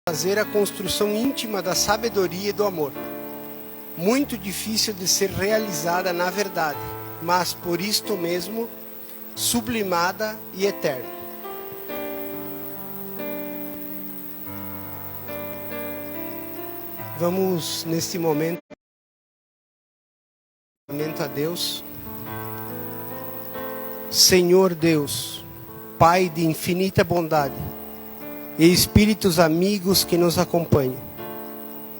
fazer a construção íntima da sabedoria e do amor. Muito difícil de ser realizada na verdade, mas por isto mesmo, sublimada e eterna. Vamos, neste momento a Deus. Senhor Deus, Pai de infinita bondade, e espíritos amigos que nos acompanham,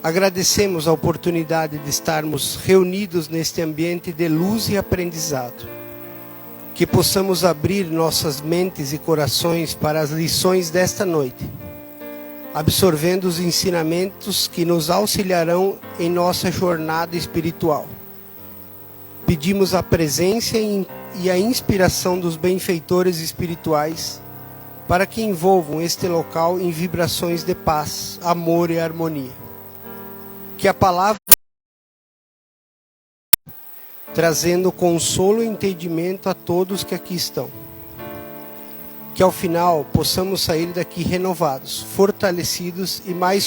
agradecemos a oportunidade de estarmos reunidos neste ambiente de luz e aprendizado. Que possamos abrir nossas mentes e corações para as lições desta noite, absorvendo os ensinamentos que nos auxiliarão em nossa jornada espiritual. Pedimos a presença e a inspiração dos benfeitores espirituais para que envolvam este local em vibrações de paz, amor e harmonia. Que a palavra, trazendo consolo e entendimento a todos que aqui estão. Que ao final possamos sair daqui renovados, fortalecidos e mais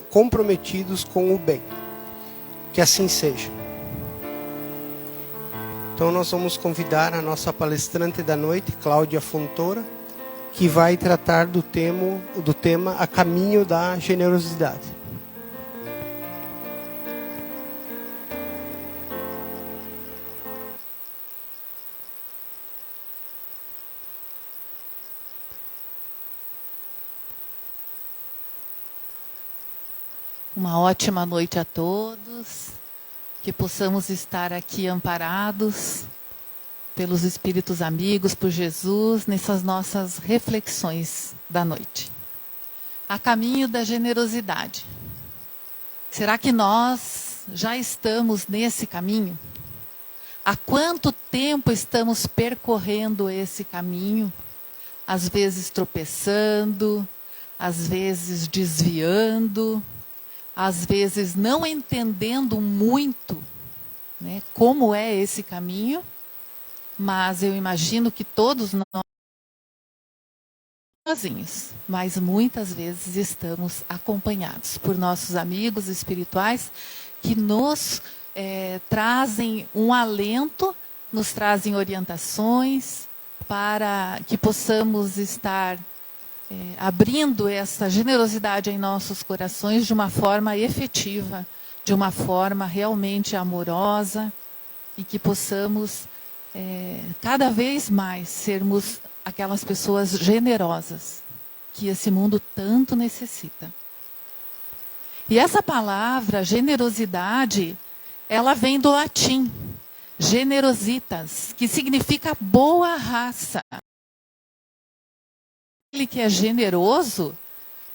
comprometidos com o bem. Que assim seja. Então nós vamos convidar a nossa palestrante da noite, Cláudia Fontoura, que vai tratar do tema A Caminho da Generosidade. Uma ótima noite a todos, que possamos estar aqui amparados pelos Espíritos amigos, por Jesus, nessas nossas reflexões da noite. A caminho da generosidade. Será que nós já estamos nesse caminho? Há quanto tempo estamos percorrendo esse caminho? Às vezes tropeçando, às vezes desviando, às vezes não entendendo muito, né, como é esse caminho, mas eu imagino que todos nós sozinhos, mas muitas vezes estamos acompanhados por nossos amigos espirituais que nos trazem um alento, nos trazem orientações para que possamos estar abrindo essa generosidade em nossos corações de uma forma efetiva, de uma forma realmente amorosa, e que possamos cada vez mais sermos aquelas pessoas generosas que esse mundo tanto necessita. E essa palavra, generosidade, ela vem do latim, generositas, que significa boa raça. Ele que é generoso,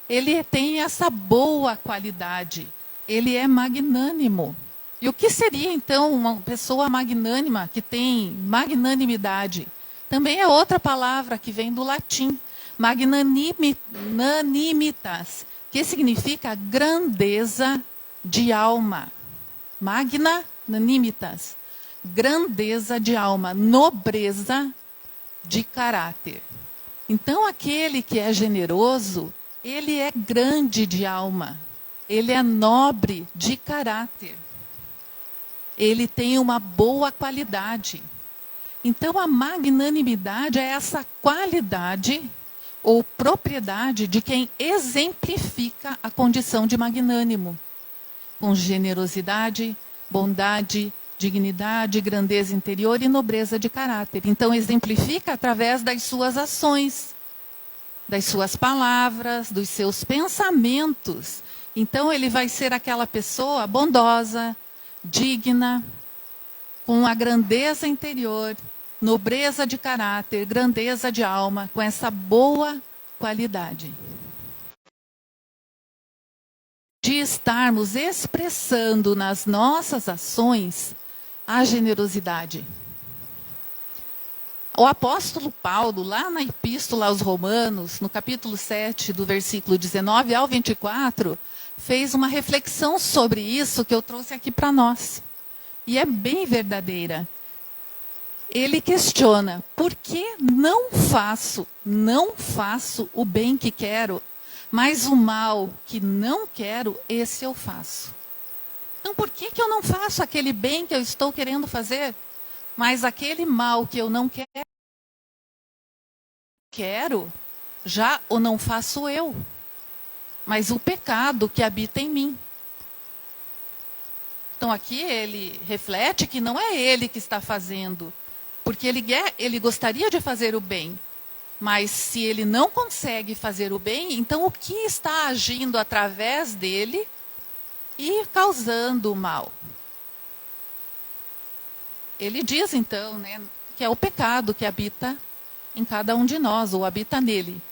ele tem essa boa qualidade, ele é magnânimo. E o que seria então uma pessoa magnânima, que tem magnanimidade? Também é outra palavra que vem do latim, magnanimitas, que significa grandeza de alma. Magnanimitas, grandeza de alma, nobreza de caráter. Então, aquele que é generoso, ele é grande de alma, ele é nobre de caráter, ele tem uma boa qualidade. Então, a magnanimidade é essa qualidade ou propriedade de quem exemplifica a condição de magnânimo, com generosidade, bondade, dignidade, grandeza interior e nobreza de caráter. Então, exemplifica através das suas ações, das suas palavras, dos seus pensamentos. Então, ele vai ser aquela pessoa bondosa, digna, com a grandeza interior, nobreza de caráter, grandeza de alma, com essa boa qualidade. De estarmos expressando nas nossas ações a generosidade. O apóstolo Paulo, lá na Epístola aos Romanos, no capítulo 7, do versículo 19 ao 24, fez uma reflexão sobre isso que eu trouxe aqui para nós. E é bem verdadeira. Ele questiona, por que não faço o bem que quero, Mas o mal que não quero, esse eu faço. Então, por que eu não faço aquele bem que eu estou querendo fazer? Mas aquele mal que eu não quero, já o não faço eu. Mas o pecado que habita em mim. Então, aqui ele reflete que não é ele que está fazendo. Porque ele gostaria de fazer o bem. Mas se ele não consegue fazer o bem, então o que está agindo através dele e causando o mal? Ele diz então, né, que é o pecado que habita em cada um de nós, ou habita nele.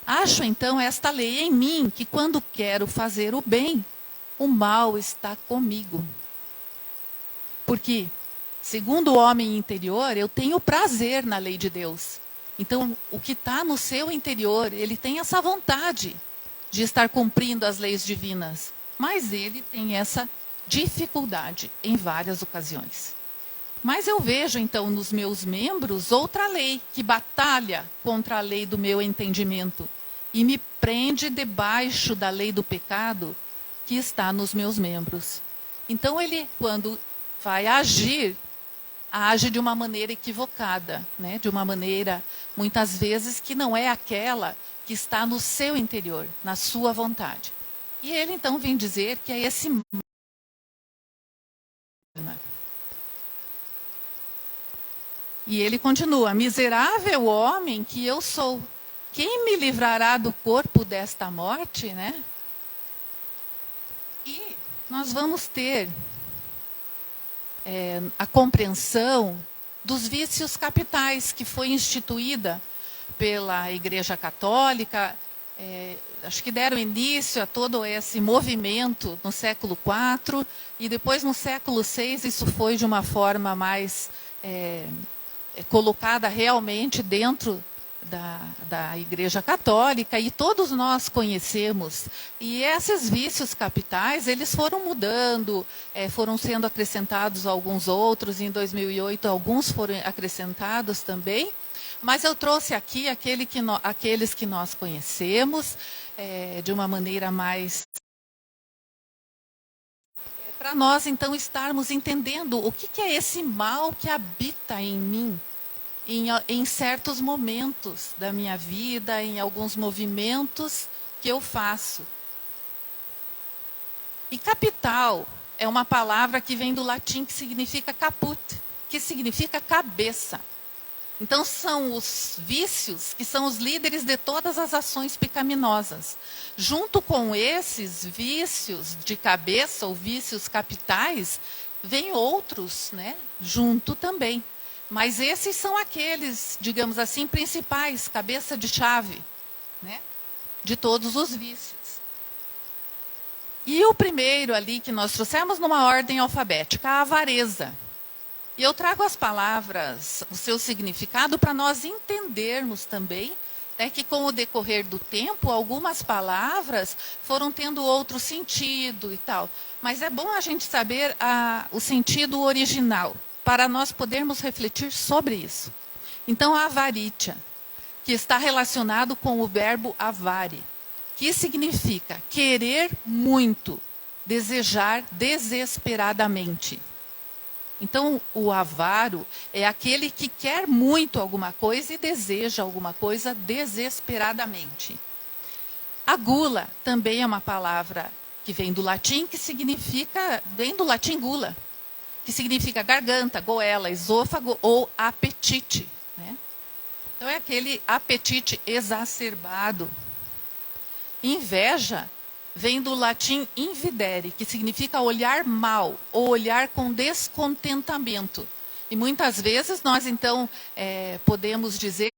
Acho então esta lei em mim, que quando quero fazer o bem, o mal está comigo. Porque, segundo o homem interior, eu tenho prazer na lei de Deus. Então, o que está no seu interior, ele tem essa vontade de estar cumprindo as leis divinas. Mas ele tem essa dificuldade em várias ocasiões. Mas eu vejo, então, nos meus membros outra lei que batalha contra a lei do meu entendimento e me prende debaixo da lei do pecado que está nos meus membros. Então, ele, quando vai agir, age de uma maneira equivocada, né? De uma maneira, muitas vezes, que não é aquela que está no seu interior, na sua vontade. E ele, então, vem dizer que é esse... E ele continua: miserável homem que eu sou, quem me livrará do corpo desta morte, né? E nós vamos ter a compreensão dos vícios capitais que foi instituída pela Igreja Católica. Acho que deram início a todo esse movimento no século IV, e depois no século VI isso foi de uma forma mais colocada realmente dentro da Igreja Católica, e todos nós conhecemos. E esses vícios capitais, eles foram mudando, foram sendo acrescentados alguns outros. Em 2008, alguns foram acrescentados também. Mas eu trouxe aqui aqueles que nós conhecemos, de uma maneira mais... para nós, então, estarmos entendendo o que é esse mal que habita em mim, em certos momentos da minha vida, em alguns movimentos que eu faço. E capital é uma palavra que vem do latim, que significa caput, que significa cabeça. Então, são os vícios que são os líderes de todas as ações pecaminosas. Junto com esses vícios de cabeça, ou vícios capitais, vem outros, né, junto também. Mas esses são aqueles, digamos assim, principais, cabeça de chave, né, de todos os vícios. E o primeiro ali que nós trouxemos numa ordem alfabética, a avareza. E eu trago as palavras, o seu significado, para nós entendermos também, que com o decorrer do tempo, algumas palavras foram tendo outro sentido e tal. Mas é bom a gente saber o sentido original, para nós podermos refletir sobre isso. Então, a avaritia, que está relacionado com o verbo avare, que significa querer muito, desejar desesperadamente. Então, o avaro é aquele que quer muito alguma coisa e deseja alguma coisa desesperadamente. A gula também é uma palavra que vem do latim, vem do latim gula, que significa garganta, goela, esôfago ou apetite, né? Então, é aquele apetite exacerbado. Inveja vem do latim invidere, que significa olhar mal, ou olhar com descontentamento. E muitas vezes nós, então, podemos dizer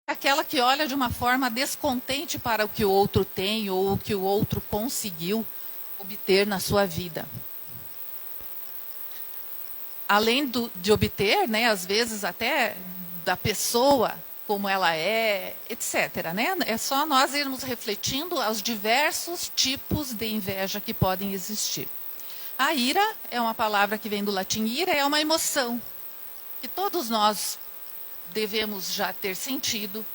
aquela que olha de uma forma descontente para o que o outro tem, ou o que o outro conseguiu obter na sua vida. Além de obter, né, às vezes até da pessoa, como ela é, etc. Né? É só nós irmos refletindo os diversos tipos de inveja que podem existir. A ira é uma palavra que vem do latim ira, é uma emoção que todos nós devemos já ter sentido,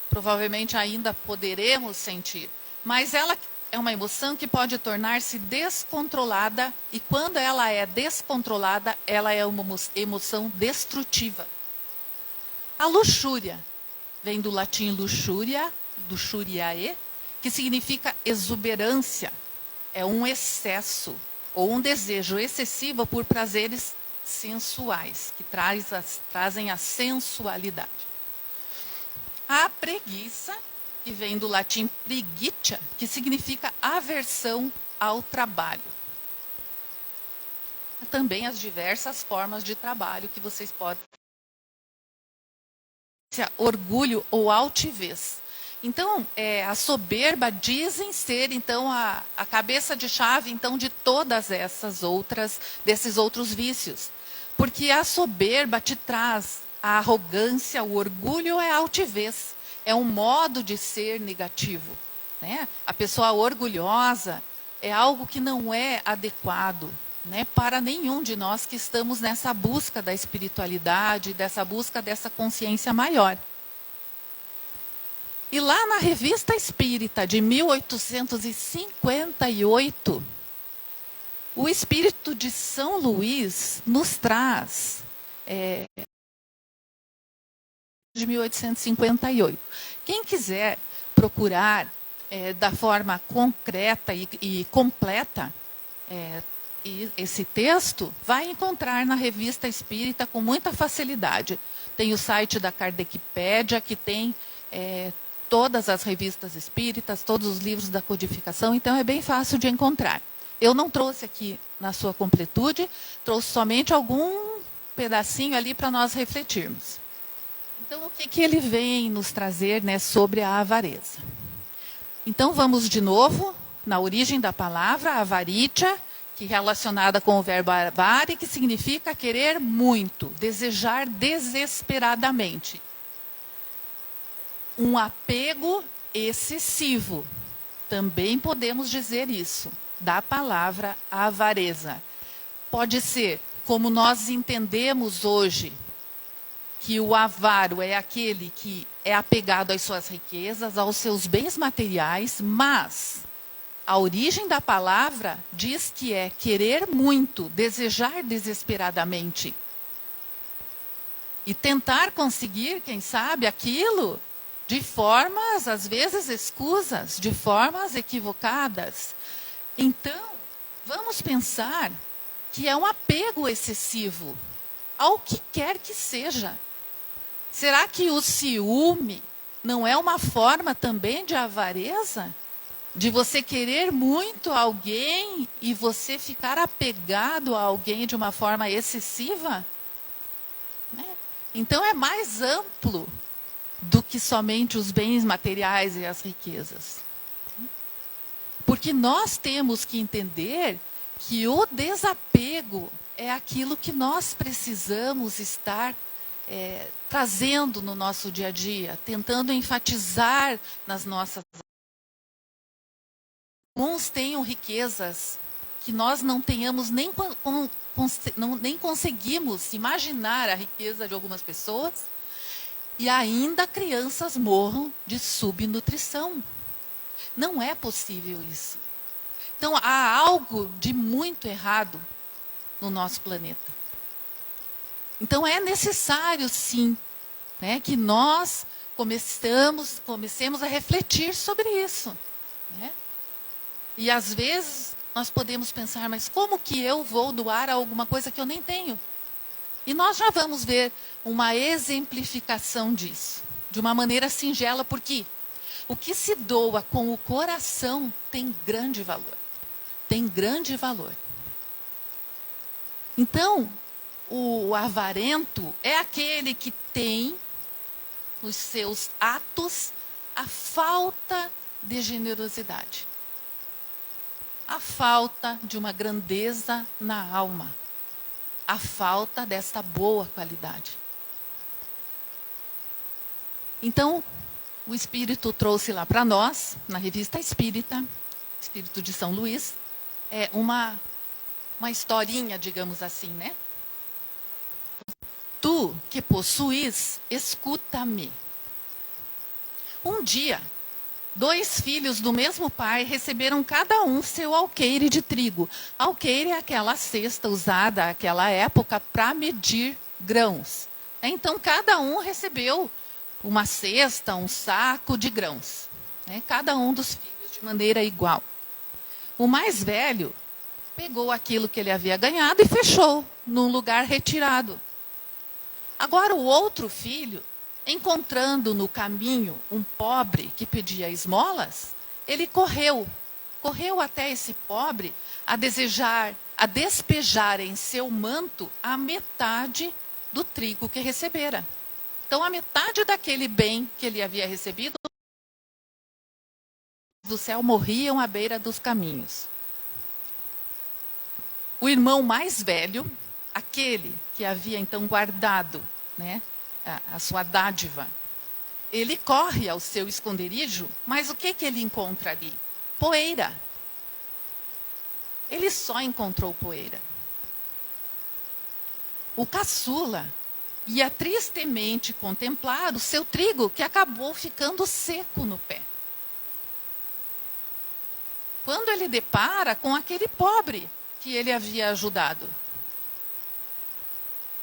provavelmente ainda poderemos sentir. Mas ela é uma emoção que pode tornar-se descontrolada, e quando ela é descontrolada, ela é uma emoção destrutiva. A luxúria vem do latim luxúria, luxuriae, que significa exuberância. É um excesso ou um desejo excessivo por prazeres sensuais, que trazem a sensualidade. A preguiça, que vem do latim preguitia, que significa aversão ao trabalho. Também as diversas formas de trabalho que vocês podem. Orgulho ou altivez. Então, a soberba dizem ser, então, a cabeça de chave, então, de todas desses outros vícios. Porque a soberba te traz a arrogância, o orgulho é a altivez. É um modo de ser negativo, né? A pessoa orgulhosa é algo que não é adequado, né, para nenhum de nós que estamos nessa busca da espiritualidade, dessa busca dessa consciência maior. E lá na Revista Espírita de 1858, o Espírito de São Luís nos traz... de 1858. Quem quiser procurar da forma concreta e completa esse texto, vai encontrar na Revista Espírita com muita facilidade. Tem o site da Kardecpédia, que tem todas as revistas espíritas, todos os livros da codificação, então é bem fácil de encontrar. Eu não trouxe aqui na sua completude, trouxe somente algum pedacinho ali para nós refletirmos. Então, o que ele vem nos trazer, né, sobre a avareza? Então, vamos de novo na origem da palavra, avaritia, que é relacionada com o verbo avare, que significa querer muito, desejar desesperadamente. Um apego excessivo. Também podemos dizer isso, da palavra avareza. Pode ser, como nós entendemos hoje, que o avaro é aquele que é apegado às suas riquezas, aos seus bens materiais, mas a origem da palavra diz que é querer muito, desejar desesperadamente. E tentar conseguir, quem sabe, aquilo de formas, às vezes, escusas, de formas equivocadas. Então, vamos pensar que é um apego excessivo ao que quer que seja. Será que o ciúme não é uma forma também de avareza? De você querer muito alguém e você ficar apegado a alguém de uma forma excessiva? Né? Então é mais amplo do que somente os bens materiais e as riquezas. Porque nós temos que entender que o desapego é aquilo que nós precisamos estar trazendo no nosso dia a dia, tentando enfatizar nas nossas... Uns tenham riquezas que nós não tenhamos nem conseguimos imaginar a riqueza de algumas pessoas, e ainda crianças morram de subnutrição. Não é possível isso. Então, há algo de muito errado no nosso planeta. Então, é necessário, sim, né, que nós comecemos a refletir sobre isso. Né? E, às vezes, nós podemos pensar, mas como que eu vou doar alguma coisa que eu nem tenho? E nós já vamos ver uma exemplificação disso, de uma maneira singela, porque o que se doa com o coração tem grande valor. Tem grande valor. Então, o avarento é aquele que tem nos seus atos a falta de generosidade. A falta de uma grandeza na alma. A falta desta boa qualidade. Então, o Espírito trouxe lá para nós, na Revista Espírita, Espírito de São Luís, uma historinha, digamos assim, né? Tu que possuis, escuta-me. Um dia, 2 filhos do mesmo pai receberam cada um seu alqueire de trigo. Alqueire é aquela cesta usada naquela época para medir grãos. Então, cada um recebeu uma cesta, um saco de grãos. Cada um dos filhos de maneira igual. O mais velho pegou aquilo que ele havia ganhado e fechou num lugar retirado. Agora, o outro filho, encontrando no caminho um pobre que pedia esmolas, ele correu até esse pobre a despejar em seu manto a metade do trigo que recebera. Então, a metade daquele bem que ele havia recebido do céu morriam à beira dos caminhos. O irmão mais velho, aquele que havia então guardado, a sua dádiva, ele corre ao seu esconderijo, mas o que ele encontra ali? Poeira. Ele só encontrou poeira. O caçula ia tristemente contemplar o seu trigo, que acabou ficando seco no pé. Quando ele depara com aquele pobre que ele havia ajudado.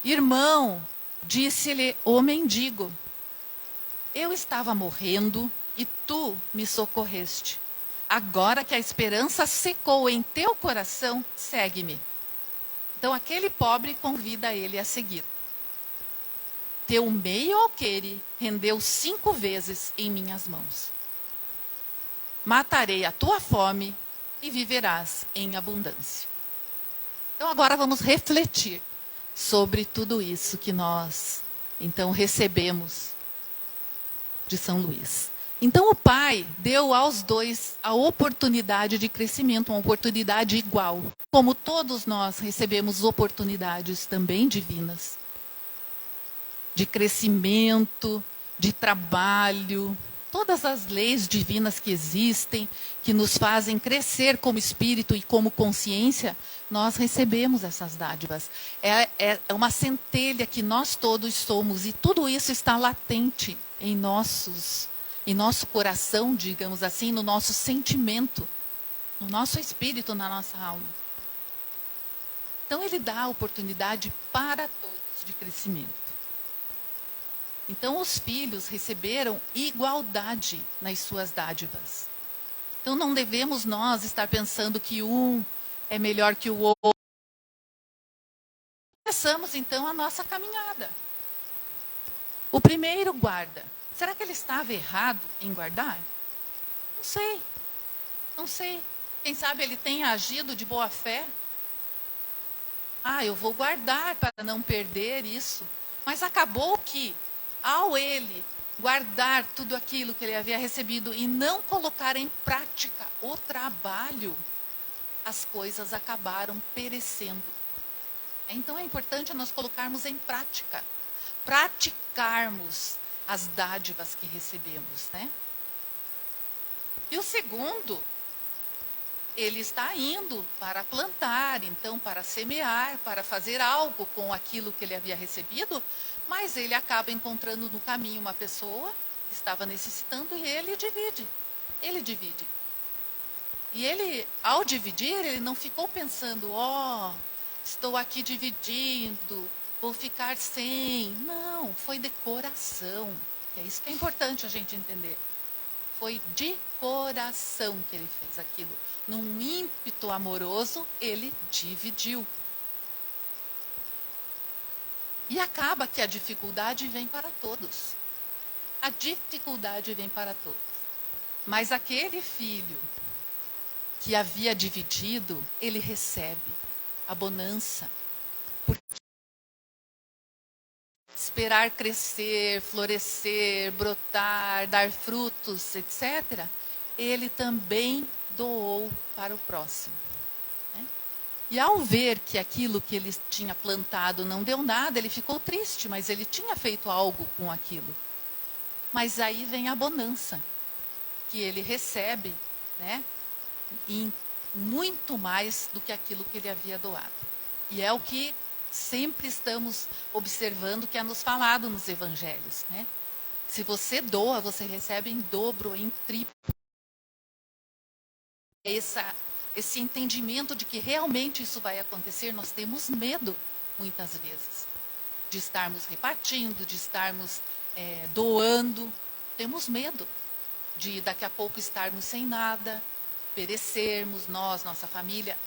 Irmão, disse-lhe o mendigo, eu estava morrendo e tu me socorreste. Agora que a esperança secou em teu coração, segue-me. Então aquele pobre convida ele a seguir. Teu meio alqueire rendeu 5 vezes em minhas mãos. Matarei a tua fome e viverás em abundância. Então agora vamos refletir sobre tudo isso que nós, então, recebemos de São Luís. Então o pai deu aos 2 a oportunidade de crescimento, uma oportunidade igual. Como todos nós recebemos oportunidades também divinas. De crescimento, de trabalho, todas as leis divinas que existem, que nos fazem crescer como espírito e como consciência, nós recebemos essas dádivas. É uma centelha que nós todos somos, e tudo isso está latente em nosso coração, digamos assim, no nosso sentimento, no nosso espírito, na nossa alma. Então ele dá a oportunidade para todos de crescimento. Então os filhos receberam igualdade nas suas dádivas. Então não devemos nós estar pensando que um é melhor que o outro. Começamos então a nossa caminhada. O primeiro guarda. Será que ele estava errado em guardar? Não sei. Não sei. Quem sabe ele tenha agido de boa fé. Eu vou guardar para não perder isso. Mas acabou que, ao ele guardar tudo aquilo que ele havia recebido e não colocar em prática o trabalho, as coisas acabaram perecendo. Então é importante nós colocarmos em prática, praticarmos as dádivas que recebemos, E o segundo, ele está indo para plantar, então para semear, para fazer algo com aquilo que ele havia recebido, mas ele acaba encontrando no caminho uma pessoa que estava necessitando e ele divide. Ele divide. E ele, ao dividir, ele não ficou pensando, estou aqui dividindo, vou ficar sem. Não, foi de coração. É isso que é importante a gente entender. Foi de coração que ele fez aquilo. Num ímpeto amoroso, ele dividiu. E acaba que a dificuldade vem para todos. A dificuldade vem para todos. Mas aquele filho que havia dividido, ele recebe a bonança. Porque esperar crescer, florescer, brotar, dar frutos, etc., ele também doou para o próximo. E ao ver que aquilo que ele tinha plantado não deu nada, ele ficou triste, mas ele tinha feito algo com aquilo. Mas aí vem a bonança, que ele recebe, em muito mais do que aquilo que ele havia doado. E é o que sempre estamos observando, que é nos falado nos evangelhos, Se você doa, você recebe em dobro, em triplo. Esse entendimento de que realmente isso vai acontecer, nós temos medo, muitas vezes, de estarmos repartindo, de estarmos doando. Temos medo de daqui a pouco estarmos sem nada, perecermos, nossa família.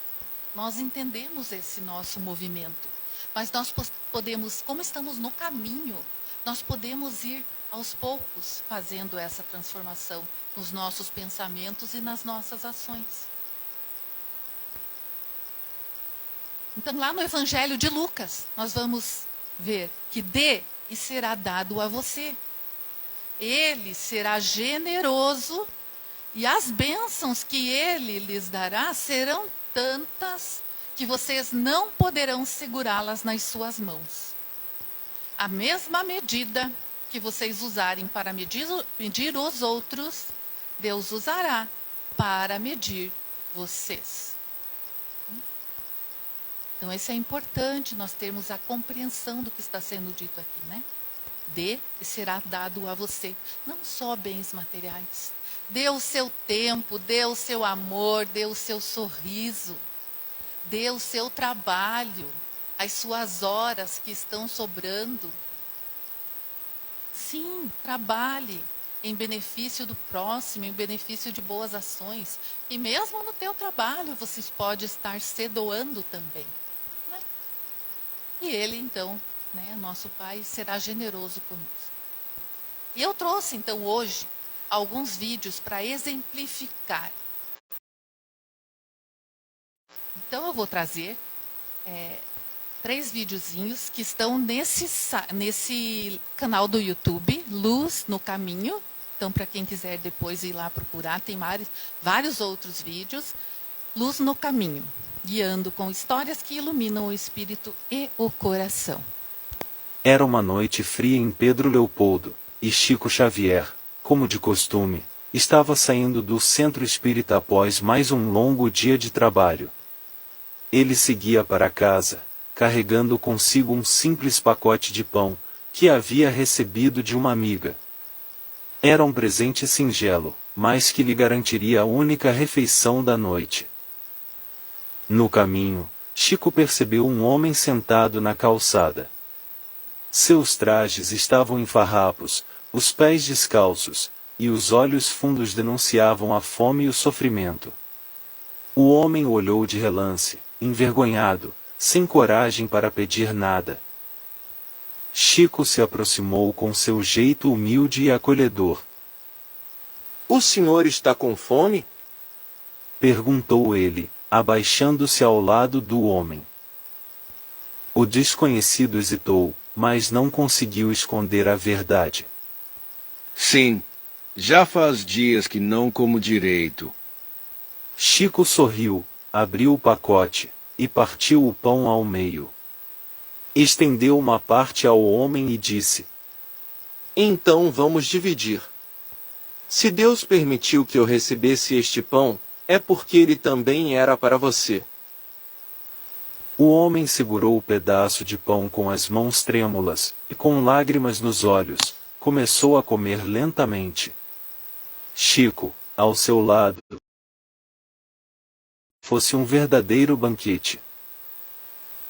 Nós entendemos esse nosso movimento, mas nós podemos, como estamos no caminho, nós podemos ir aos poucos fazendo essa transformação nos nossos pensamentos e nas nossas ações. Então, lá no Evangelho de Lucas, nós vamos ver que dê e será dado a você. Ele será generoso e as bênçãos que ele lhes dará serão tantas que vocês não poderão segurá-las nas suas mãos. A mesma medida que vocês usarem para medir os outros, Deus usará para medir vocês. Então, isso é importante, nós termos a compreensão do que está sendo dito aqui, né? Dê e será dado a você, não só bens materiais. Dê o seu tempo, dê o seu amor, dê o seu sorriso, dê o seu trabalho, as suas horas que estão sobrando. Sim, trabalhe em benefício do próximo, em benefício de boas ações. E mesmo no teu trabalho, você pode estar se doando também. Né? E ele, então, nosso Pai, será generoso conosco. E eu trouxe, então, hoje, alguns vídeos para exemplificar. Então, eu vou trazer 3 videozinhos que estão nesse canal do YouTube, Luz no Caminho. Então, para quem quiser depois ir lá procurar, tem vários outros vídeos. Luz no Caminho, guiando com histórias que iluminam o espírito e o coração. Era uma noite fria em Pedro Leopoldo, e Chico Xavier, como de costume, estava saindo do centro espírita após mais um longo dia de trabalho. Ele seguia para casa, carregando consigo um simples pacote de pão, que havia recebido de uma amiga. Era um presente singelo, mas que lhe garantiria a única refeição da noite. No caminho, Chico percebeu um homem sentado na calçada. Seus trajes estavam em farrapos, os pés descalços, e os olhos fundos denunciavam a fome e o sofrimento. O homem o olhou de relance, envergonhado, sem coragem para pedir nada. Chico se aproximou com seu jeito humilde e acolhedor. "O senhor está com fome?" perguntou ele, abaixando-se ao lado do homem. O desconhecido hesitou, mas não conseguiu esconder a verdade. "Sim, já faz dias que não como direito." Chico sorriu, abriu o pacote, e partiu o pão ao meio. Estendeu uma parte ao homem e disse: "Então vamos dividir. Se Deus permitiu que eu recebesse este pão, é porque ele também era para você." O homem segurou o pedaço de pão com as mãos trêmulas, e com lágrimas nos olhos, começou a comer lentamente. Chico, ao seu lado, fosse um verdadeiro banquete.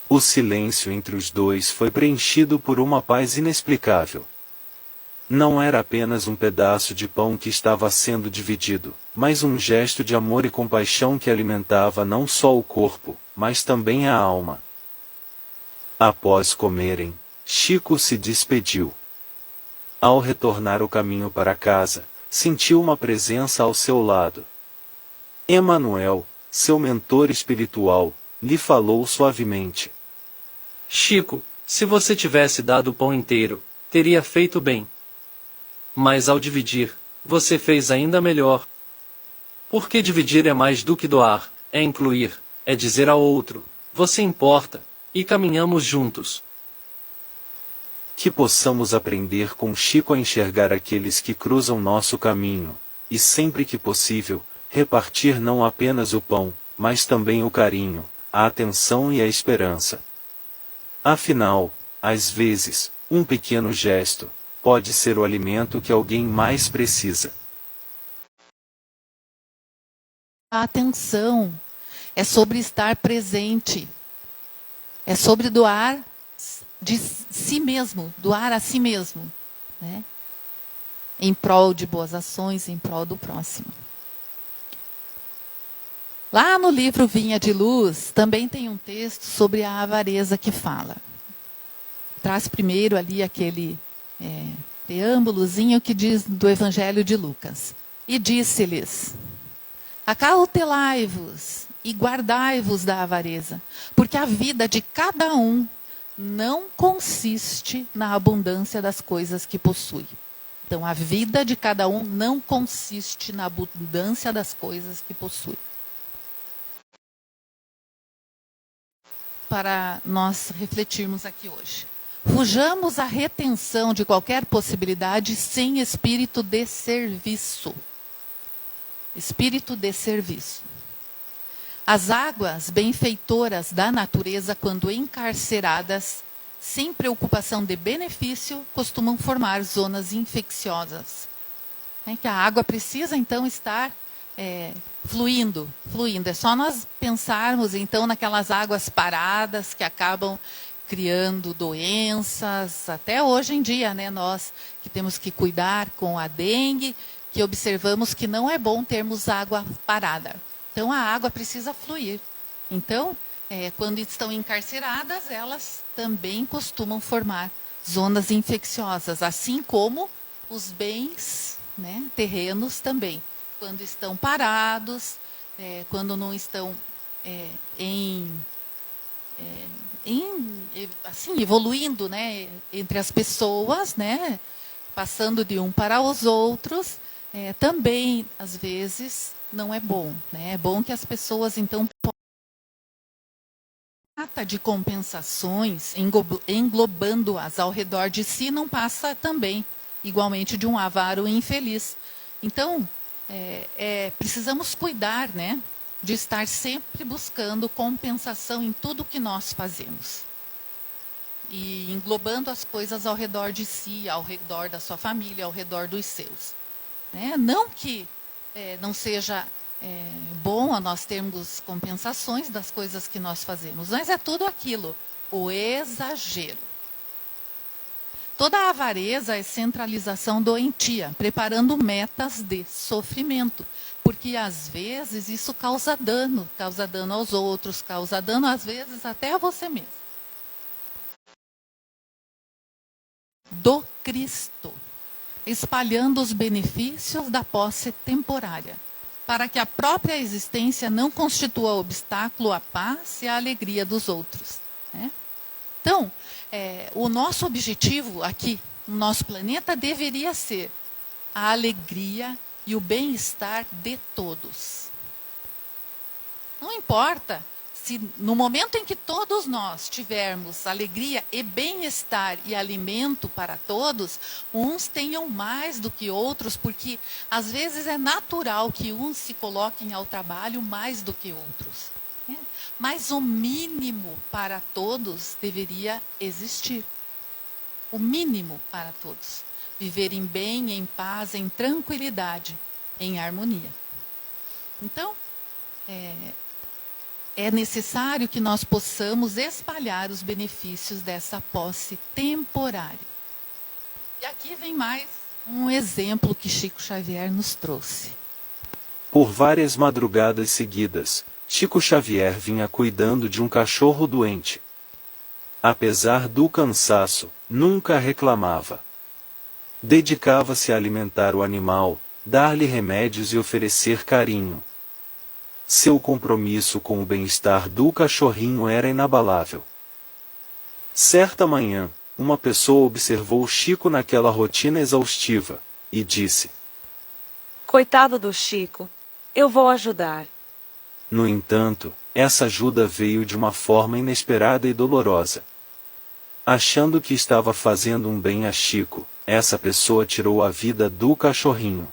O silêncio entre os dois foi preenchido por uma paz inexplicável. Não era apenas um pedaço de pão que estava sendo dividido, mas um gesto de amor e compaixão que alimentava não só o corpo, mas também a alma. Após comerem, Chico se despediu. Ao retornar o caminho para casa, sentiu uma presença ao seu lado. Emanuel, seu mentor espiritual, lhe falou suavemente: "Chico, se você tivesse dado o pão inteiro, teria feito bem. Mas ao dividir, você fez ainda melhor. Porque dividir é mais do que doar, é incluir, é dizer ao outro: você importa, e caminhamos juntos." Que possamos aprender com Chico a enxergar aqueles que cruzam nosso caminho, e sempre que possível, repartir não apenas o pão, mas também o carinho, a atenção e a esperança. Afinal, às vezes, um pequeno gesto pode ser o alimento que alguém mais precisa. A atenção é sobre estar presente. É sobre doar de si mesmo, doar a si mesmo, né? Em prol de boas ações, em prol do próximo. Lá no livro Vinha de Luz, também tem um texto sobre a avareza que fala. Traz primeiro ali aquele preâmbulozinho que diz do Evangelho de Lucas. E disse-lhes: acautelai-vos e guardai-vos da avareza, porque a vida de cada um não consiste na abundância das coisas que possui. Então, a vida de cada um não consiste na abundância das coisas que possui. Para nós refletirmos aqui hoje. Fujamos à retenção de qualquer possibilidade sem espírito de serviço. Espírito de serviço. As águas benfeitoras da natureza, quando encarceradas, sem preocupação de benefício, costumam formar zonas infecciosas. Que a água precisa, então, estar fluindo. É só nós pensarmos, então, naquelas águas paradas que acabam criando doenças. Até hoje em dia, né, nós que temos que cuidar com a dengue, que observamos que não é bom termos água parada. Então, a água precisa fluir. Então, quando estão encarceradas, elas também costumam formar zonas infecciosas, assim como os bens, né, terrenos também. Quando estão parados, quando não estão assim, evoluindo, né, entre as pessoas, né, passando de um para os outros, também, às vezes, não é bom. Né? É bom que as pessoas, então, trata de compensações, englobando-as ao redor de si, não passa também, igualmente, de um avaro infeliz. Então, precisamos cuidar, né, de estar sempre buscando compensação em tudo que nós fazemos. E englobando as coisas ao redor de si, ao redor da sua família, ao redor dos seus. Né? Não que não seja bom a nós termos compensações das coisas que nós fazemos, mas é tudo aquilo, o exagero. Toda a avareza é centralização doentia, preparando metas de sofrimento, porque às vezes isso causa dano aos outros, causa dano às vezes até a você mesmo. Do Cristo, espalhando os benefícios da posse temporária, para que a própria existência não constitua obstáculo à paz e à alegria dos outros. Né? Então, o nosso objetivo aqui, no nosso planeta, deveria ser a alegria e o bem-estar de todos. Não importa se no momento em que todos nós tivermos alegria e bem-estar e alimento para todos, uns tenham mais do que outros, porque às vezes é natural que uns se coloquem ao trabalho mais do que outros. Né? Mas o mínimo para todos deveria existir. O mínimo para todos. Viver em bem, em paz, em tranquilidade, em harmonia. Então, é necessário que nós possamos espalhar os benefícios dessa posse temporária. E aqui vem mais um exemplo que Chico Xavier nos trouxe. Por várias madrugadas seguidas, Chico Xavier vinha cuidando de um cachorro doente. Apesar do cansaço, nunca reclamava. Dedicava-se a alimentar o animal, dar-lhe remédios e oferecer carinho. Seu compromisso com o bem-estar do cachorrinho era inabalável. Certa manhã, uma pessoa observou Chico naquela rotina exaustiva, e disse: Coitado do Chico, eu vou ajudar. No entanto, essa ajuda veio de uma forma inesperada e dolorosa. Achando que estava fazendo um bem a Chico, essa pessoa tirou a vida do cachorrinho.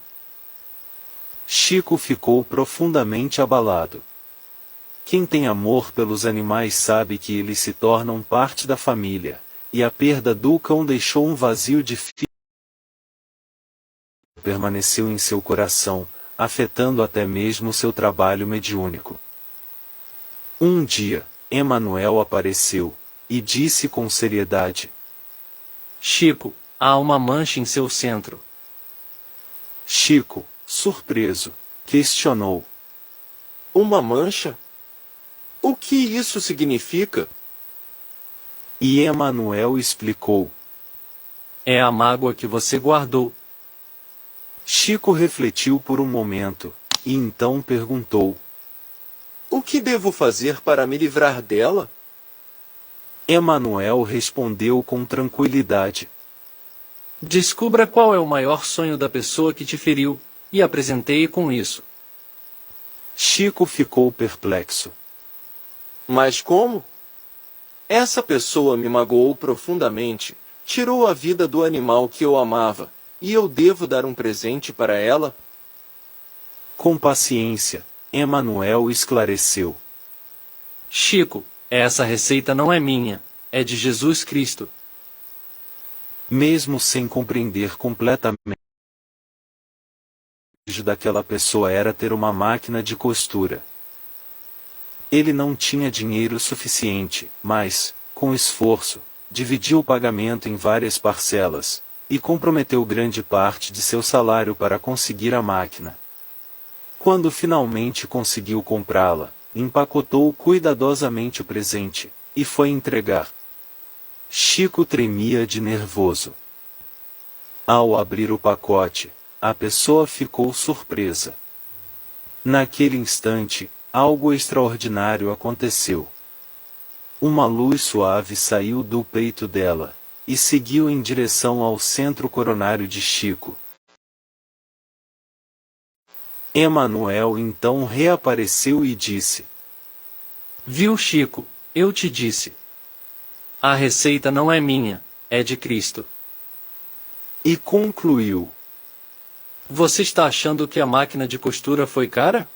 Chico ficou profundamente abalado. Quem tem amor pelos animais sabe que eles se tornam parte da família, e a perda do cão deixou um vazio difícil permaneceu em seu coração, afetando até mesmo seu trabalho mediúnico. Um dia, Emanuel apareceu, e disse com seriedade: Chico, há uma mancha em seu centro. Chico, surpreso, questionou: Uma mancha? O que isso significa? E Emanuel explicou. É a mágoa que você guardou. Chico refletiu por um momento, e então perguntou. O que devo fazer para me livrar dela? Emanuel respondeu com tranquilidade. Descubra qual é o maior sonho da pessoa que te feriu, e apresentei com isso. Chico ficou perplexo. Mas como? Essa pessoa me magoou profundamente, tirou a vida do animal que eu amava, e eu devo dar um presente para ela? Com paciência, Emanuel esclareceu. Chico, essa receita não é minha, é de Jesus Cristo. Mesmo sem compreender completamente, o desejo daquela pessoa era ter uma máquina de costura. Ele não tinha dinheiro suficiente, mas, com esforço, dividiu o pagamento em várias parcelas, e comprometeu grande parte de seu salário para conseguir a máquina. Quando finalmente conseguiu comprá-la, empacotou cuidadosamente o presente, e foi entregar. Chico tremia de nervoso. Ao abrir o pacote, a pessoa ficou surpresa. Naquele instante, algo extraordinário aconteceu. Uma luz suave saiu do peito dela, e seguiu em direção ao centro coronário de Chico. Emanuel então reapareceu e disse: Viu, Chico, eu te disse. A receita não é minha, é de Cristo. E concluiu: Você está achando que a máquina de costura foi cara?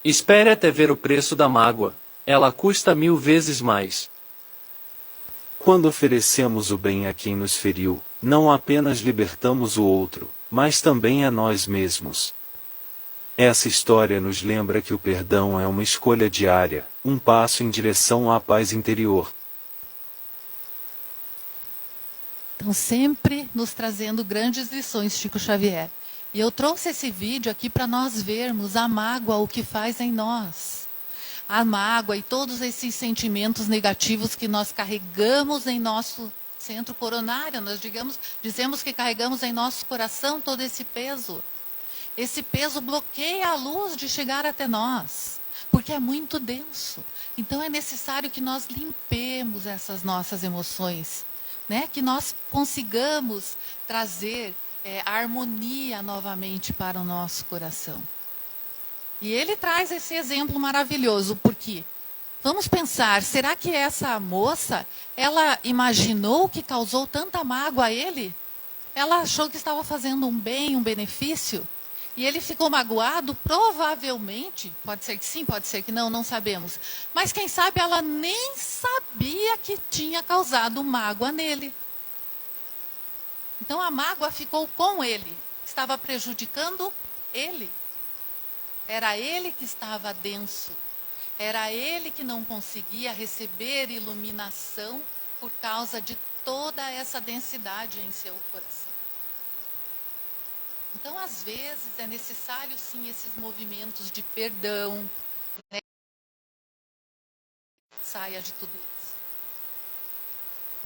Espere até ver o preço da mágoa, ela custa 1000 vezes mais. Quando oferecemos o bem a quem nos feriu, não apenas libertamos o outro, mas também a nós mesmos. Essa história nos lembra que o perdão é uma escolha diária, um passo em direção à paz interior. Então, sempre nos trazendo grandes lições, Chico Xavier. E eu trouxe esse vídeo aqui para nós vermos a mágoa, o que faz em nós. A mágoa e todos esses sentimentos negativos que nós carregamos em nosso centro coronário. Nós dizemos que carregamos em nosso coração todo esse peso. Esse peso bloqueia a luz de chegar até nós, porque é muito denso. Então é necessário que nós limpemos essas nossas emoções, né? Que nós consigamos trazer a harmonia novamente para o nosso coração. E ele traz esse exemplo maravilhoso, porque vamos pensar, será que essa moça, ela imaginou que causou tanta mágoa a ele? Ela achou que estava fazendo um bem, um benefício? E ele ficou magoado? Provavelmente, pode ser que sim, pode ser que não, não sabemos. Mas quem sabe ela nem sabia que tinha causado mágoa nele. Então a mágoa ficou com ele, estava prejudicando ele. Era ele que estava denso, era ele que não conseguia receber iluminação por causa de toda essa densidade em seu coração. Então, às vezes, é necessário, sim, esses movimentos de perdão, né? Saia de tudo isso.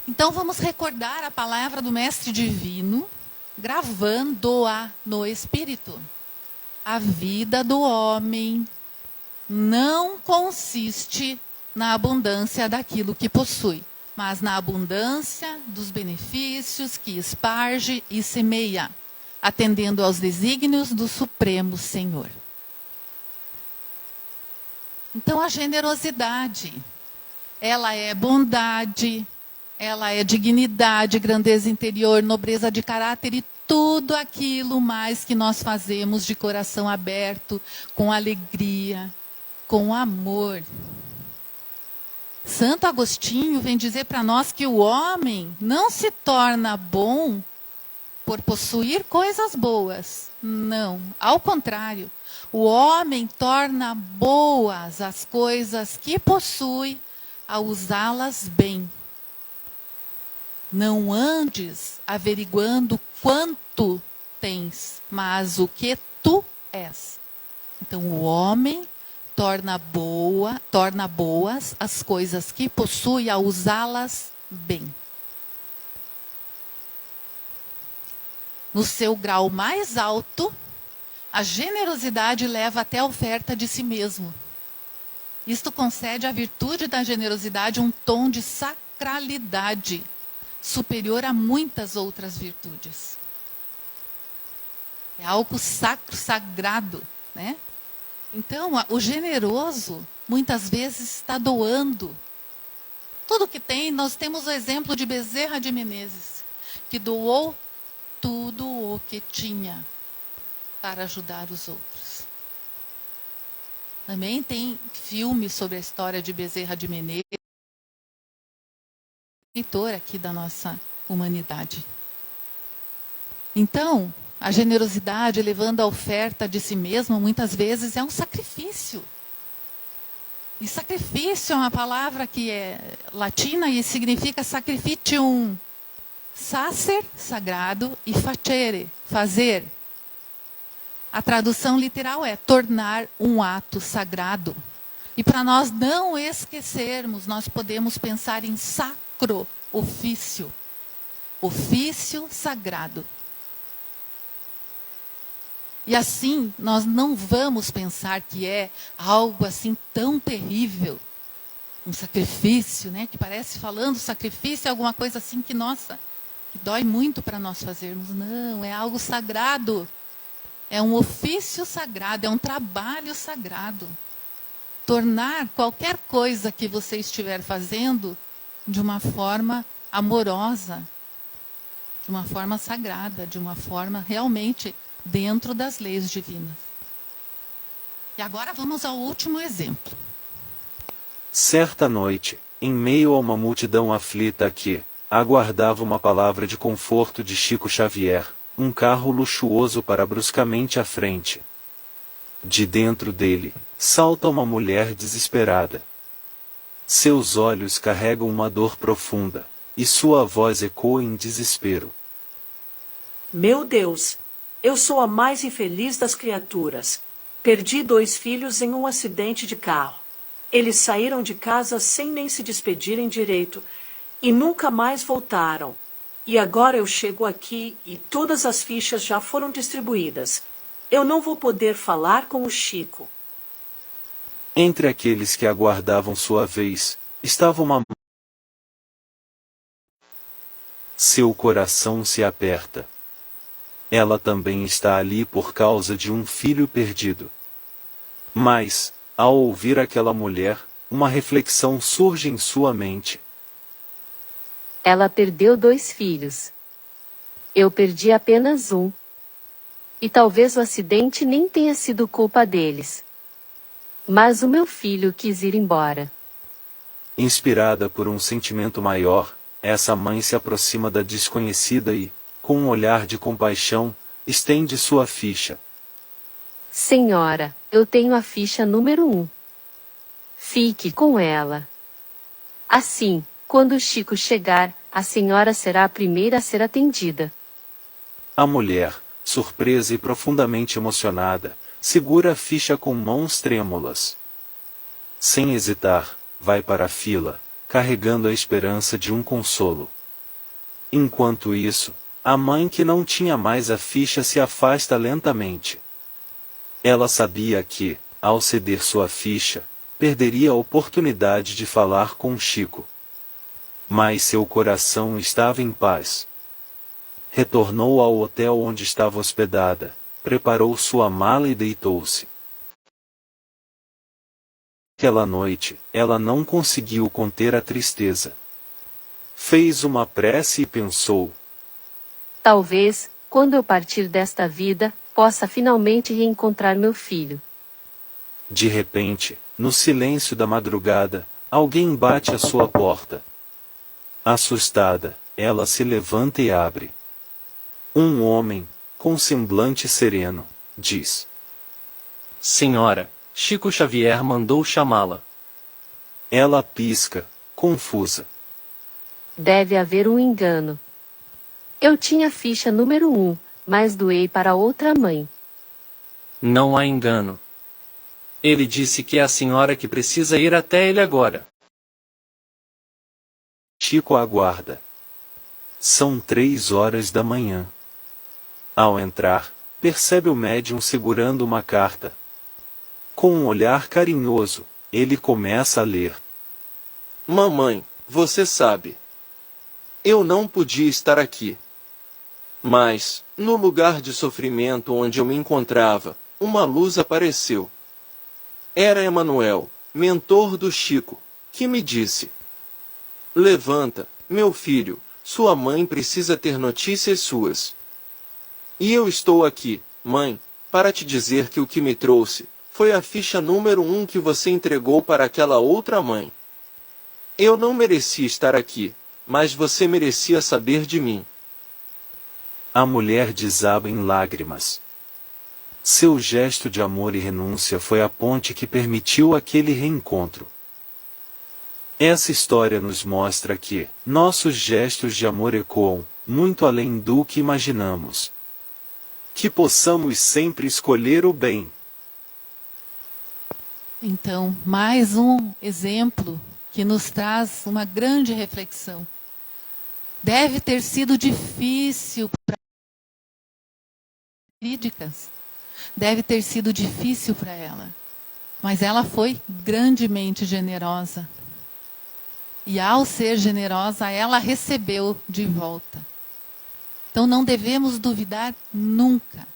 Então, vamos recordar a palavra do Mestre Divino, gravando-a no Espírito. A vida do homem não consiste na abundância daquilo que possui, mas na abundância dos benefícios que esparge e semeia, atendendo aos desígnios do Supremo Senhor. Então, a generosidade, ela é bondade, ela é dignidade, grandeza interior, nobreza de caráter e tudo aquilo mais que nós fazemos de coração aberto, com alegria, com amor. Santo Agostinho vem dizer para nós que o homem não se torna bom por possuir coisas boas. Não, ao contrário. O homem torna boas as coisas que possui a usá-las bem. Não andes averiguando quanto tens, mas o que tu és. Então, o homem torna boas as coisas que possui a usá-las bem. No seu grau mais alto, a generosidade leva até a oferta de si mesmo. Isto concede à virtude da generosidade um tom de sacralidade, superior a muitas outras virtudes. É algo sacro, sagrado, né? Então, o generoso, muitas vezes, está doando. Tudo que tem, nós temos o exemplo de Bezerra de Menezes, que doou tudo o que tinha para ajudar os outros. Também tem filme sobre a história de Bezerra de Menezes, leitor aqui da nossa humanidade. Então, a generosidade, levando a oferta de si mesmo, muitas vezes é um sacrifício. E sacrifício é uma palavra que é latina e significa sacrificium. Sacer, sagrado, e facere, fazer. A tradução literal é tornar um ato sagrado. E para nós não esquecermos, nós podemos pensar em sacro ofício. Ofício sagrado. E assim, nós não vamos pensar que é algo assim tão terrível. Um sacrifício, né? Que parece, falando sacrifício, é alguma coisa assim que, nossa, que dói muito para nós fazermos. Não, é algo sagrado. É um ofício sagrado, é um trabalho sagrado. Tornar qualquer coisa que você estiver fazendo de uma forma amorosa, de uma forma sagrada, de uma forma realmente dentro das leis divinas. E agora vamos ao último exemplo. Certa noite, em meio a uma multidão aflita que aguardava uma palavra de conforto de Chico Xavier, um carro luxuoso para bruscamente à frente. De dentro dele, salta uma mulher desesperada. Seus olhos carregam uma dor profunda, e sua voz ecoa em desespero. Meu Deus, eu sou a mais infeliz das criaturas. Perdi 2 filhos em um acidente de carro. Eles saíram de casa sem nem se despedirem direito, e nunca mais voltaram. E agora eu chego aqui e todas as fichas já foram distribuídas. Eu não vou poder falar com o Chico. Entre aqueles que aguardavam sua vez, estava uma... Seu coração se aperta. Ela também está ali por causa de um filho perdido. Mas, ao ouvir aquela mulher, uma reflexão surge em sua mente. Ela perdeu 2 filhos. Eu perdi apenas um. E talvez o acidente nem tenha sido culpa deles. Mas o meu filho quis ir embora. Inspirada por um sentimento maior, essa mãe se aproxima da desconhecida e, com um olhar de compaixão, estende sua ficha. Senhora, eu tenho a ficha número 1. Fique com ela. Assim, quando o Chico chegar, a senhora será a primeira a ser atendida. A mulher, surpresa e profundamente emocionada, segura a ficha com mãos trêmulas. Sem hesitar, vai para a fila, carregando a esperança de um consolo. Enquanto isso, a mãe que não tinha mais a ficha se afasta lentamente. Ela sabia que, ao ceder sua ficha, perderia a oportunidade de falar com Chico. Mas seu coração estava em paz. Retornou ao hotel onde estava hospedada, preparou sua mala e deitou-se. Aquela noite, ela não conseguiu conter a tristeza. Fez uma prece e pensou: talvez, quando eu partir desta vida, possa finalmente reencontrar meu filho. De repente, no silêncio da madrugada, alguém bate à sua porta. Assustada, ela se levanta e abre. Um homem, com semblante sereno, diz: Senhora, Chico Xavier mandou chamá-la. Ela pisca, confusa. Deve haver um engano. Eu tinha ficha número 1, mas doei para outra mãe. Não há engano. Ele disse que é a senhora que precisa ir até ele agora. Chico aguarda. São 3 horas da manhã. Ao entrar, percebe o médium segurando uma carta. Com um olhar carinhoso, ele começa a ler. Mamãe, você sabe. Eu não podia estar aqui. Mas, no lugar de sofrimento onde eu me encontrava, uma luz apareceu. Era Emanuel, mentor do Chico, que me disse: Levanta, meu filho, sua mãe precisa ter notícias suas. E eu estou aqui, mãe, para te dizer que o que me trouxe foi a ficha número 1 que você entregou para aquela outra mãe. Eu não merecia estar aqui, mas você merecia saber de mim. A mulher desaba em lágrimas. Seu gesto de amor e renúncia foi a ponte que permitiu aquele reencontro. Essa história nos mostra que nossos gestos de amor ecoam muito além do que imaginamos. Que possamos sempre escolher o bem. Então, mais um exemplo que nos traz uma grande reflexão. Deve ter sido difícil para jurídicas. Deve ter sido difícil para ela. Mas ela foi grandemente generosa. E ao ser generosa, ela recebeu de volta. Então não devemos duvidar nunca,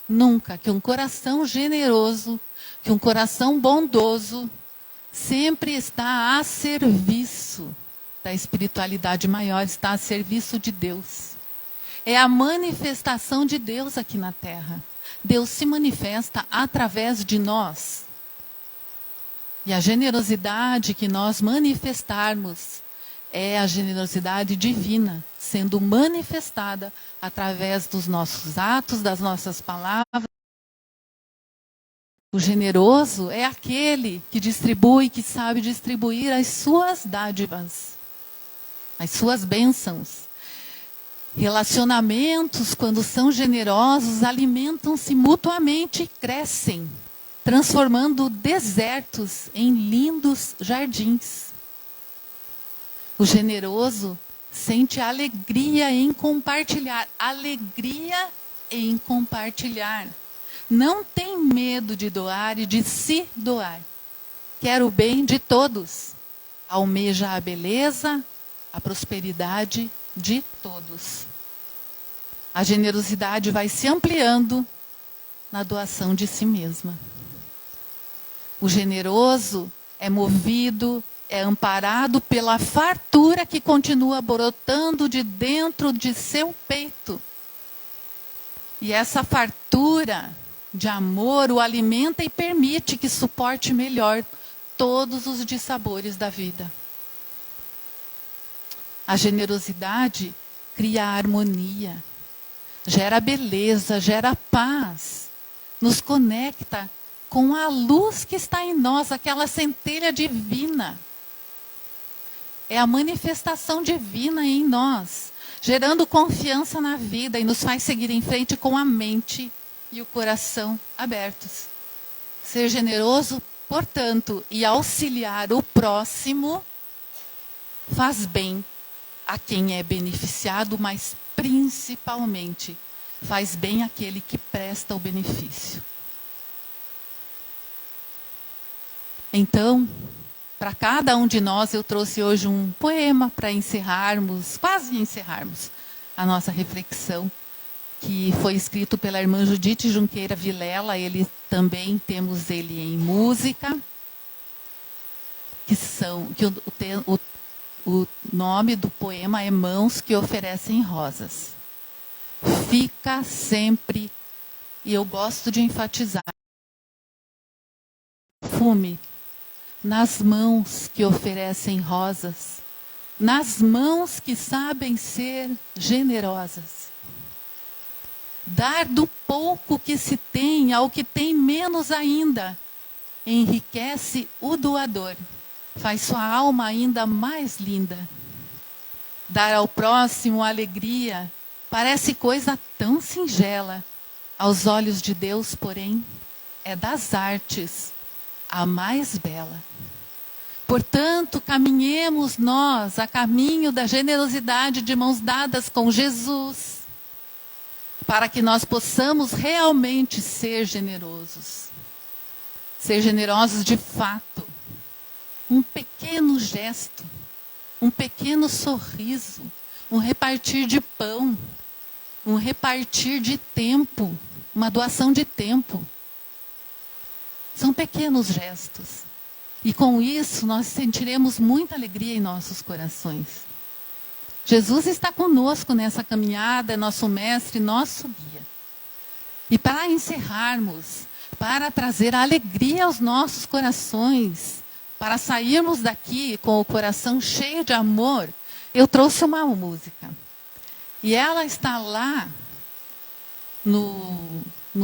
nunca, que um coração generoso, que um coração bondoso, sempre está a serviço da espiritualidade maior, está a serviço de Deus. É a manifestação de Deus aqui na Terra. Deus se manifesta através de nós. E a generosidade que nós manifestarmos é a generosidade divina, sendo manifestada através dos nossos atos, das nossas palavras. O generoso é aquele que distribui, que sabe distribuir as suas dádivas, as suas bênçãos. Relacionamentos, quando são generosos, alimentam-se mutuamente e crescem, transformando desertos em lindos jardins. O generoso sente alegria em compartilhar. Alegria em compartilhar. Não tem medo de doar e de se doar. Quer o bem de todos. Almeja a beleza, a prosperidade de todos. A generosidade vai se ampliando na doação de si mesma. O generoso é movido, é amparado pela fartura que continua brotando de dentro de seu peito. E essa fartura de amor o alimenta e permite que suporte melhor todos os dissabores da vida. A generosidade cria harmonia, gera beleza, gera paz, nos conecta com a luz que está em nós, aquela centelha divina. É a manifestação divina em nós, gerando confiança na vida e nos faz seguir em frente com a mente e o coração abertos. Ser generoso, portanto, e auxiliar o próximo faz bem a quem é beneficiado, mas principalmente faz bem àquele que presta o benefício. Então, para cada um de nós, eu trouxe hoje um poema para encerrarmos, quase encerrarmos, a nossa reflexão, que foi escrito pela irmã Judite Junqueira Vilela. Ele também temos ele em música, o nome do poema é Mãos que Oferecem Rosas. Fica sempre, e eu gosto de enfatizar, perfume nas mãos que oferecem rosas, nas mãos que sabem ser generosas. Dar do pouco que se tem ao que tem menos ainda enriquece o doador, faz sua alma ainda mais linda. Dar ao próximo alegria parece coisa tão singela. Aos olhos de Deus, porém, é das artes a mais bela. Portanto, caminhemos nós a caminho da generosidade de mãos dadas com Jesus, para que nós possamos realmente ser generosos. Ser generosos de fato. Um pequeno gesto, um pequeno sorriso, um repartir de pão, um repartir de tempo, uma doação de tempo. São pequenos gestos. E com isso nós sentiremos muita alegria em nossos corações. Jesus está conosco nessa caminhada, é nosso mestre, nosso guia. E para encerrarmos, para trazer alegria aos nossos corações, para sairmos daqui com o coração cheio de amor, eu trouxe uma música. E ela está lá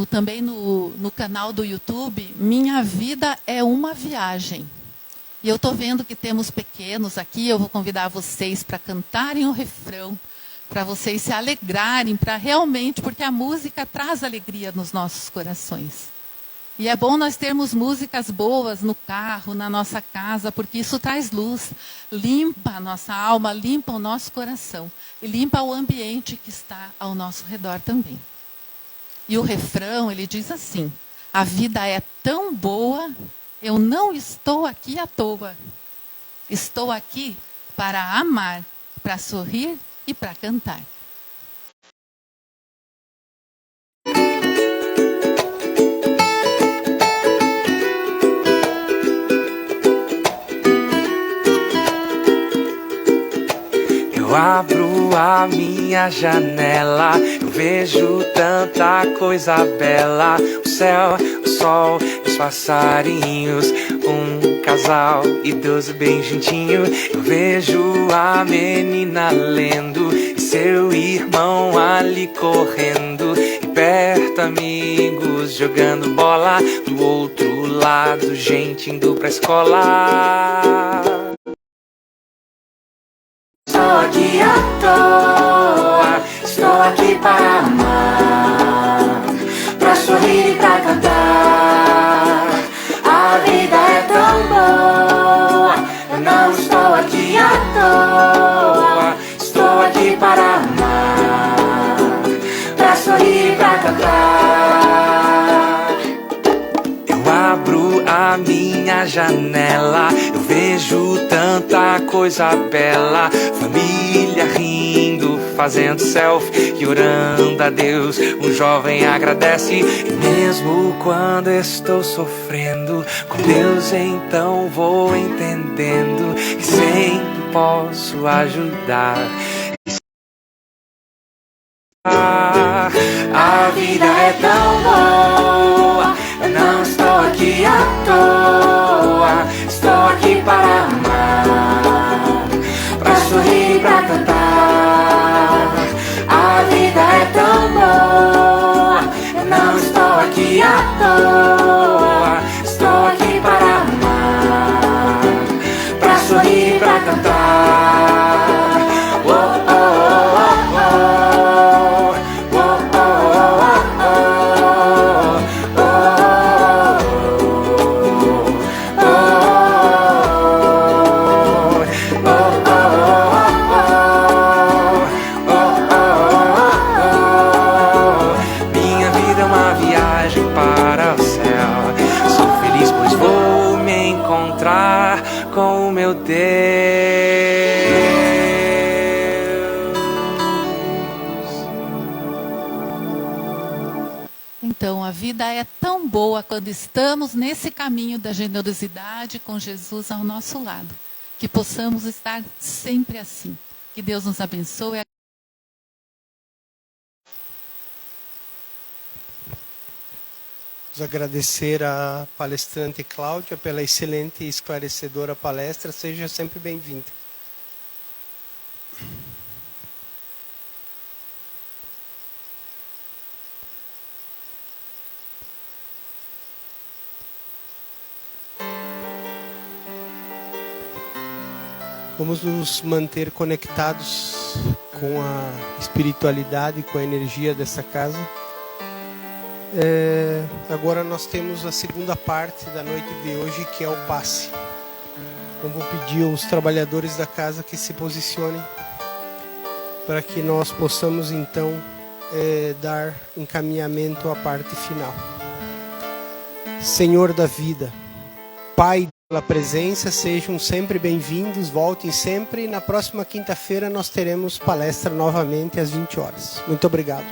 também no canal do YouTube, Minha Vida é uma Viagem. E eu estou vendo que temos pequenos aqui, eu vou convidar vocês para cantarem o refrão, para vocês se alegrarem, para realmente, porque a música traz alegria nos nossos corações. E é bom nós termos músicas boas no carro, na nossa casa, porque isso traz luz, limpa a nossa alma, limpa o nosso coração e limpa o ambiente que está ao nosso redor também. E o refrão, ele diz assim: a vida é tão boa, eu não estou aqui à toa. Estou aqui para amar, para sorrir e para cantar. Eu abro a minha janela, eu vejo tanta coisa bela. O céu, o sol, os passarinhos, um casal idoso bem juntinho. Eu vejo a menina lendo e seu irmão ali correndo. E perto amigos jogando bola, do outro lado gente indo pra escola. Estou aqui à toa, estou aqui para amar, para sorrir e para cantar. A vida é tão boa, eu não estou aqui à toa. Estou aqui para amar, para sorrir e para cantar. Eu abro a minha janela, eu vejo tanta coisa bela. Família rindo, fazendo selfie e orando a Deus. Um jovem agradece, e mesmo quando estou sofrendo, com Deus então vou entendendo que sempre posso ajudar. A vida é tão boa, eu não estou aqui à toa. Estou aqui para amar, para sorrir e para cantar. A vida é tão boa, eu não estou aqui à toa. Estou aqui para amar, para sorrir e para cantar. Oh, oh, oh, oh, oh, oh, oh, minha vida é uma viagem para o céu. Sou feliz pois vou me encontrar com o meu Deus. Então, a vida é tão boa quando estamos nesse caminho da generosidade com Jesus ao nosso lado. Que possamos estar sempre assim. Que Deus nos abençoe. Vamos agradecer a palestrante Cláudia pela excelente e esclarecedora palestra. Seja sempre bem-vinda. Vamos nos manter conectados com a espiritualidade, com a energia dessa casa. Agora nós temos a segunda parte da noite de hoje, que é o passe. Eu vou pedir aos trabalhadores da casa que se posicionem para que nós possamos então dar encaminhamento à parte final. Senhor da vida, Pai pela presença, sejam sempre bem-vindos, voltem sempre. E na próxima quinta-feira nós teremos palestra novamente às 20 horas. Muito obrigado.